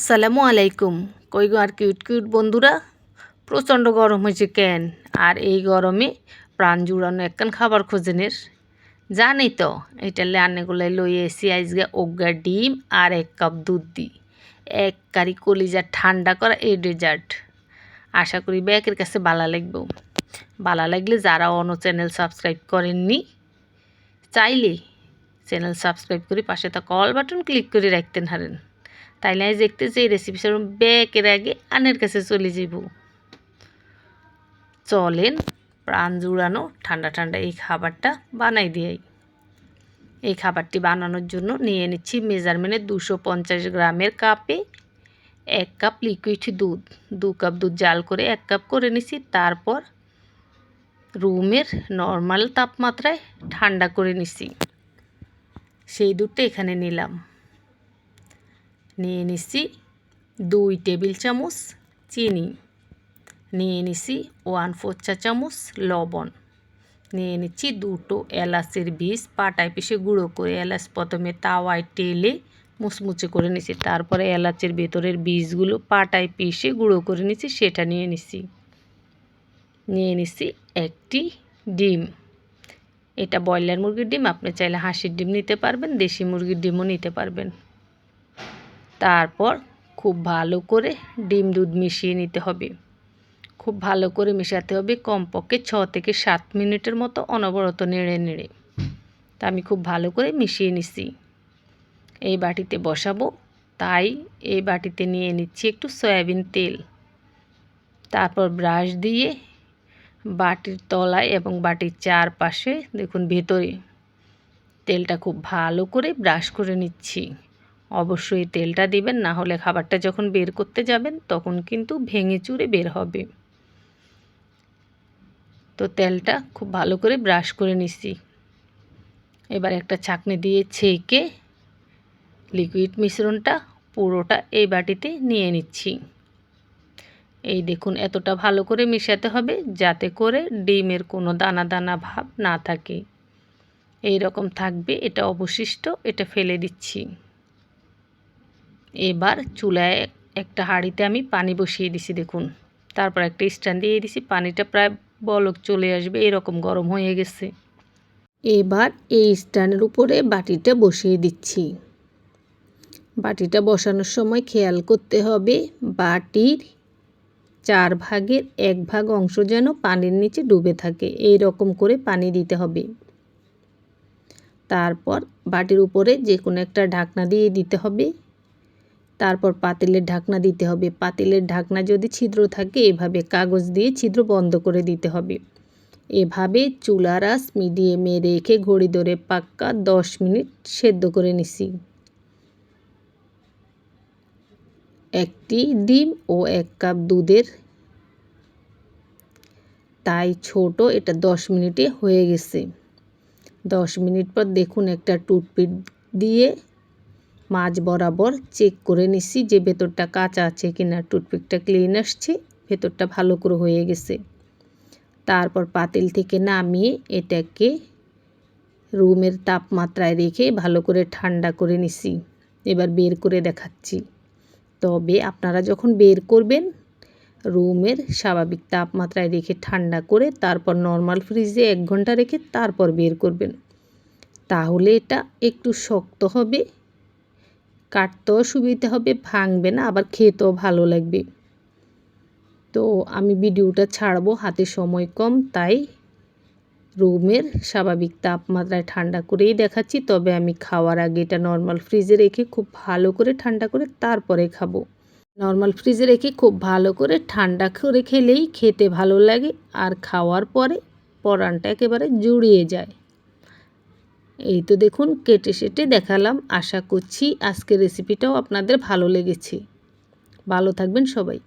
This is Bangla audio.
আসসালামু আলাইকুম। কই গো আর কিউট কিউট বন্ধুরা, প্রচণ্ড গরম হয়েছে কেন? আর এই গরমে প্রাণ জুড়ানো একখান খাবার খোঁজেনের জানি তো। এটা রান্নাগুলাই লই এসি আজকে অজ্ঞা ডিম আর 1 কাপ দুধ দিই এক কারি কলিজা ঠান্ডা করা এই ডেজার্ট। আশা করি ব্যাকের কাছে ভালো লাগবে। ভালো লাগলে যারা অন্য চ্যানেল সাবস্ক্রাইব করেননি চাইলে চ্যানেল সাবস্ক্রাইব করে পাশে থাকা অল বাটন ক্লিক করে রাখতেন হারেন, তাইলে আজ দেখতে যে রেসিপি ব্যাকের আগে আনের কাছে চলে যাব। চলেন প্রাণ জুড়ানো ঠান্ডা ঠান্ডা এই খাবারটা বানাই দিই। এই খাবারটি বানানোর জন্য নিয়ে নিচ্ছি মেজারমেন্টে 250 গ্রামের কাপে 1 কাপ লিকুইড দুধ। 2 কাপ দুধ জাল করে 1 কাপ করে নিছি। তারপর রুমের নর্মাল তাপমাত্রায় ঠান্ডা করে নিছি। সেই দুধটা এখানে নিলাম। নিয়ে নিছি 2 টেবিল চামচ চিনি, নিয়ে নিছি 1/4 চা চামচ লবণ, নিয়ে নিচ্ছি 2টো এলাচের বীজ পাটায় পিষে গুঁড়ো করে। এলাচ প্রথমে তাওয়ায় তেলে মুচমুচে করে নিছি, তারপরে এলাচের ভেতরের বীজগুলো পাটায় পিষে গুঁড়ো করে নিছি, সেটা নিয়ে নিছি। নিয়ে নিছি 1টি ডিম। এটা ব্রয়লার মুরগির ডিম, আপনি চাইলে হাঁসের ডিম নিতে পারবেন, দেশি মুরগির ডিমও নিতে পারবেন। তারপর খুব ভালো করে ডিম দুধ মিশিয়ে নিতে হবে। খুব ভালো করে মেশাতে হবে, কমপক্ষে 6 থেকে 7 মিনিটের মতো অনবরত নেড়ে নেড়ে। তা আমি খুব ভালো করে মিশিয়ে নিছি। এই বাটিতে বসাবো, তাই এই বাটিতে নিয়ে নিচ্ছি একটু সয়াবিন তেল। তারপর ব্রাশ দিয়ে বাটির তলায় এবং বাটির চারপাশে দেখুন ভেতরে তেলটা খুব ভালো করে ব্রাশ করে নিচ্ছি। অবশ্যই তেলটা দিবেন, না হলে খাবারটা যখন বের করতে যাবেন তখন কিন্তু ভেঙে চুরে বের হবে। তো তেলটা খুব ভালো করে ব্রাশ করে নিছি। এবার একটা ছাঁকনি দিয়ে ছেঁকে লিকুইড মিশ্রণটা পুরোটা এই বাটিতে নিয়ে নিচ্ছি। এই দেখুন এতটা ভালো করে মিশাতে হবে যাতে করে ডিমের কোনো দানা দানা ভাব না থাকে। এই রকম থাকবে, এটা অবশিষ্ট, এটা ফেলে দিচ্ছি। এবার চুলায় একটা হাঁড়িতে আমি পানি বসিয়ে দিছি দেখুন। তারপর একটা স্ট্যান্ড দিয়ে দিছি, পানিটা প্রায় বলক চলে আসবে, এরকম গরম হয়ে গেছে। এবার এই স্ট্যান্ডের উপরে বাটিটা বসিয়ে দিচ্ছি। বাটিটা বসানোর সময় খেয়াল করতে হবে বাটির 4 ভাগের 1 ভাগ অংশ যেন পানির নিচে ডুবে থাকে, এই রকম করে পানি দিতে হবে। তারপর বাটির উপরে যে কোনো একটা ঢাকনা দিয়ে দিতে হবে। তারপর পাতিলের ঢাকনা দিতে হবে। পাতিলের ঢাকনা যদি ছিদ্র থাকে এভাবে কাগজ দিয়ে ছিদ্র বন্ধ করে দিতে হবে। এভাবে চুলার আঁচ মিডিয়ামে রেখে ঘড়ি ধরে পাক্কা 10 মিনিট সেদ্ধ করে নিছি। 1টি ডিম ও 1 কাপ দুধের, তাই ছোট, এটা 10 মিনিটে হয়ে গেছে। 10 মিনিট পর দেখুন একটা টুথপিক দিয়ে মাঝ বরাবর চেক করে নিচ্ছি যে ভেতরটা কাঁচা আছে কিনা। টুথপিকটা ক্লিন আসছে, ভেতরটা ভালো করে হয়ে গেছে। তারপর পাতিল থেকে নামিয়ে এটাকে রুমের তাপমাত্রায় রেখে ভালো করে ঠান্ডা করে নিছি। এবার বের করে দেখাচ্ছি। তবে আপনারা যখন বের করবেন রুমের স্বাভাবিক তাপমাত্রায় রেখে ঠান্ডা করে তারপর নর্মাল ফ্রিজে 1 ঘন্টা রেখে তারপর বের করবেন। তাহলে এটা একটু শক্ত হবে, কাটতেও সুবিধা হবে, ভাঙবে না, আবার খেতেও ভালো লাগবে। তো আমি ভিডিওটা ছাড়বো, হাতে সময় কম, তাই রুমের স্বাভাবিক তাপমাত্রায় ঠান্ডা করেই দেখাচ্ছি। তবে আমি খাওয়ার আগে এটা নর্মাল ফ্রিজে রেখে খুব ভালো করে ঠান্ডা করে তারপরে খাবো। নর্মাল ফ্রিজে রেখে খুব ভালো করে ঠান্ডা করে খেলেই খেতে ভালো লাগে, আর খাওয়ার পরে পরানটা একেবারে জুড়িয়ে যায়। এই তো দেখুন কেটে সেটে দেখালাম। আশা করছি আজকের রেসিপিটাও আপনাদের ভালো লেগেছে। ভালো থাকবেন সবাই।